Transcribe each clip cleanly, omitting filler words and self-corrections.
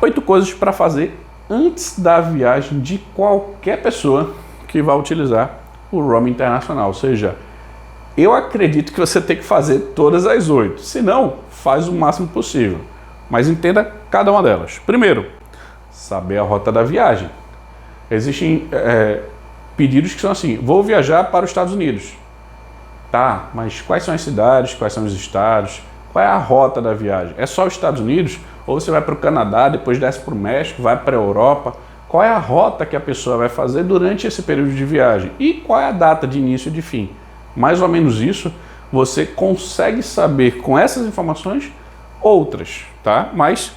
8 coisas para fazer antes da viagem de qualquer pessoa que vai utilizar o roaming internacional. Ou seja, eu acredito que você tem que fazer todas as 8. Se não, faz o máximo possível. Mas entenda cada uma delas. Primeiro, saber a rota da viagem. Existem pedidos que são assim: vou viajar para os Estados Unidos. Tá, mas quais são as cidades, quais são os estados? Qual é a rota da viagem? É só os Estados Unidos? Ou você vai para o Canadá, depois desce para o México, vai para a Europa? Qual é a rota que a pessoa vai fazer durante esse período de viagem? E qual é a data de início e de fim? Mais ou menos isso, você consegue saber com essas informações outras, tá? Mas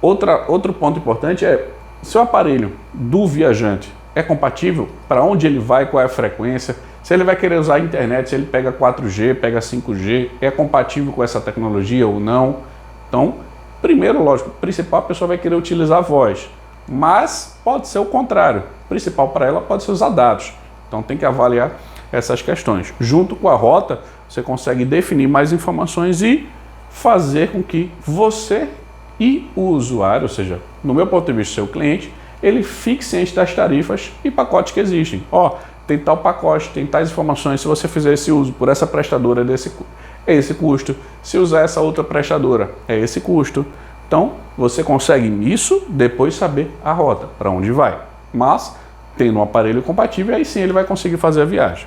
outro ponto importante é: se o aparelho do viajante é compatível, para onde ele vai, qual é a frequência, se ele vai querer usar a internet, se ele pega 4G, pega 5G, é compatível com essa tecnologia ou não. Então, primeiro, lógico, principal, a pessoa vai querer utilizar a voz, mas pode ser o contrário. O principal para ela pode ser usar dados. Então tem que avaliar essas questões. Junto com a rota, você consegue definir mais informações e fazer com que você e o usuário, ou seja, no meu ponto de vista, seu cliente, ele fique ciente das tarifas e pacotes que existem. Tem tal pacote, tem tais informações, se você fizer esse uso por essa prestadora, é esse custo. Se usar essa outra prestadora, é esse custo. Então, você consegue nisso depois saber a rota, para onde vai. Mas, tendo um aparelho compatível, aí sim ele vai conseguir fazer a viagem.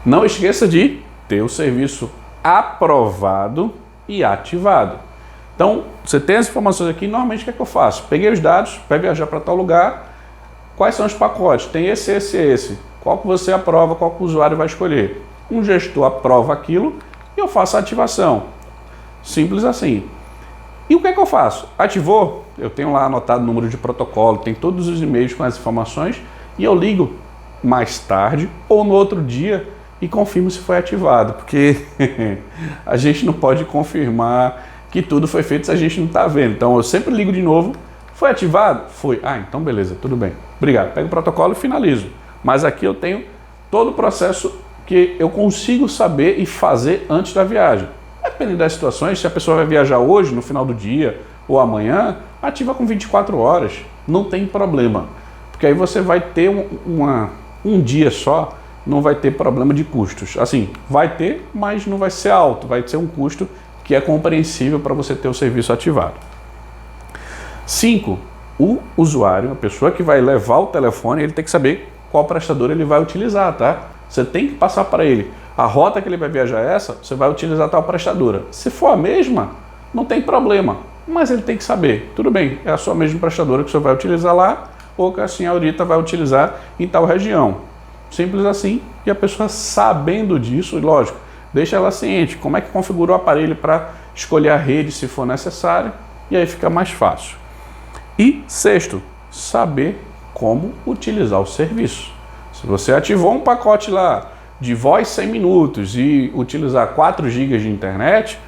Não esqueça de ter o serviço aprovado e ativado. Então, você tem as informações aqui, normalmente o que é que eu faço? Peguei os dados, vai viajar para tal lugar. Quais são os pacotes? Tem esse. Qual que você aprova, qual que o usuário vai escolher? Um gestor aprova aquilo e eu faço a ativação. Simples assim. E o que é que eu faço? Ativou, eu tenho lá anotado o número de protocolo, tem todos os e-mails com as informações e eu ligo mais tarde ou no outro dia e confirmo se foi ativado, porque a gente não pode confirmar que tudo foi feito se a gente não está vendo. Então eu sempre ligo de novo. Foi ativado? Foi. Então beleza, tudo bem. Obrigado. Pego o protocolo e finalizo. Mas aqui eu tenho todo o processo que eu consigo saber e fazer antes da viagem. Dependendo das situações, se a pessoa vai viajar hoje, no final do dia ou amanhã, ativa com 24 horas. Não tem problema. Porque aí você vai ter um dia só, não vai ter problema de custos. Assim, vai ter, mas não vai ser alto. Vai ser um custo que é compreensível para você ter o serviço ativado. 5. O usuário, a pessoa que vai levar o telefone, ele tem que saber qual prestador ele vai utilizar, tá? Você tem que passar para ele. A rota que ele vai viajar é essa, você vai utilizar tal prestadora. Se for a mesma, não tem problema. Mas ele tem que saber, tudo bem, é a sua mesma prestadora que você vai utilizar lá, ou que a senhorita vai utilizar em tal região. Simples assim, e a pessoa sabendo disso, lógico, deixa ela ciente como é que configura o aparelho para escolher a rede se for necessário, e aí fica mais fácil. E 6, saber como utilizar o serviço. Se você ativou um pacote lá de voz 100 minutos e utilizar 4 GB de internet,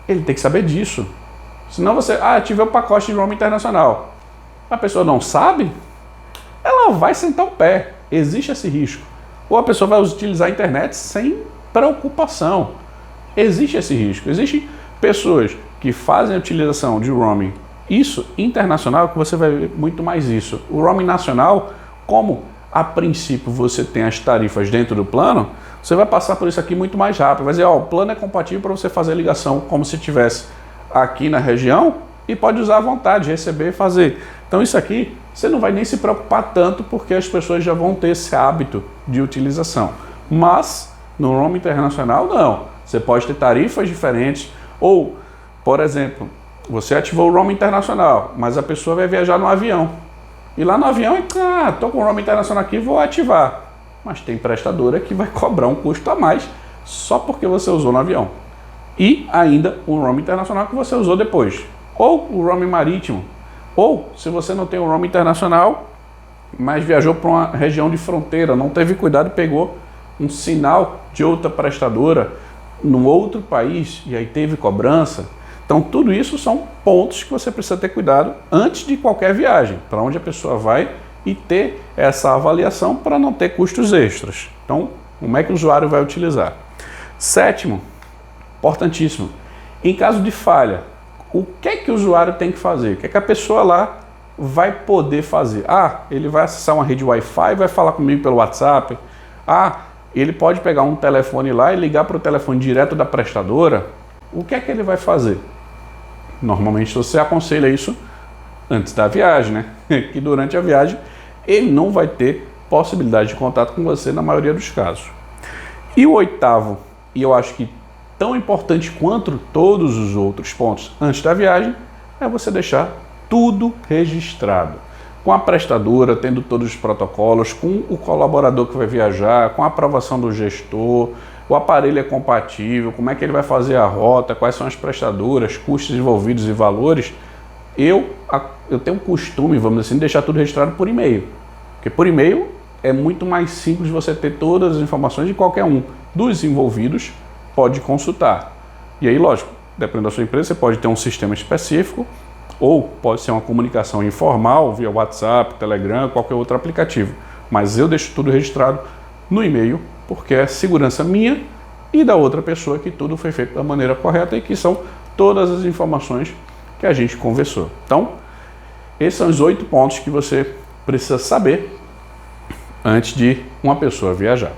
ele tem que saber disso. Senão você, ativei o pacote de roaming internacional. A pessoa não sabe, ela vai sentar o pé. Existe esse risco. Ou a pessoa vai utilizar a internet sem preocupação. Existe esse risco. Existem pessoas que fazem a utilização de roaming isso internacional, que você vai ver muito mais isso. O roaming nacional, como a princípio você tem as tarifas dentro do plano, você vai passar por isso aqui muito mais rápido. Vai dizer, o plano é compatível para você fazer a ligação como se estivesse aqui na região e pode usar à vontade, receber e fazer. Então isso aqui, você não vai nem se preocupar tanto porque as pessoas já vão ter esse hábito de utilização. Mas no roaming internacional, não. Você pode ter tarifas diferentes ou, por exemplo, você ativou o roaming internacional, mas a pessoa vai viajar no avião. E lá no avião, estou com o roaming internacional aqui, vou ativar. Mas tem prestadora que vai cobrar um custo a mais só porque você usou no avião. E ainda o roaming internacional que você usou depois. Ou o roaming marítimo. Ou, se você não tem o roaming internacional, mas viajou para uma região de fronteira, não teve cuidado e pegou um sinal de outra prestadora num outro país e aí teve cobrança. Então, tudo isso são pontos que você precisa ter cuidado antes de qualquer viagem, para onde a pessoa vai e ter essa avaliação para não ter custos extras. Então, como é que o usuário vai utilizar? 7, importantíssimo, em caso de falha, o que é que o usuário tem que fazer? O que é que a pessoa lá vai poder fazer? Ele vai acessar uma rede Wi-Fi e vai falar comigo pelo WhatsApp. Ele pode pegar um telefone lá e ligar para o telefone direto da prestadora. O que é que ele vai fazer? Normalmente você aconselha isso antes da viagem, né? Que durante a viagem ele não vai ter possibilidade de contato com você na maioria dos casos. E o oitavo, e eu acho que tão importante quanto todos os outros pontos antes da viagem, é você deixar tudo registrado. Com a prestadora, tendo todos os protocolos, com o colaborador que vai viajar, com a aprovação do gestor, o aparelho é compatível, como é que ele vai fazer a rota, quais são as prestadoras, custos envolvidos e valores. Eu tenho um costume, vamos dizer assim, de deixar tudo registrado por e-mail. Porque por e-mail é muito mais simples você ter todas as informações de qualquer um dos envolvidos pode consultar. E aí, lógico, dependendo da sua empresa, você pode ter um sistema específico ou pode ser uma comunicação informal via WhatsApp, Telegram, qualquer outro aplicativo. Mas eu deixo tudo registrado no e-mail porque é segurança minha e da outra pessoa que tudo foi feito da maneira correta e que são todas as informações que a gente conversou. Então, esses são os 8 pontos que você precisa saber antes de uma pessoa viajar.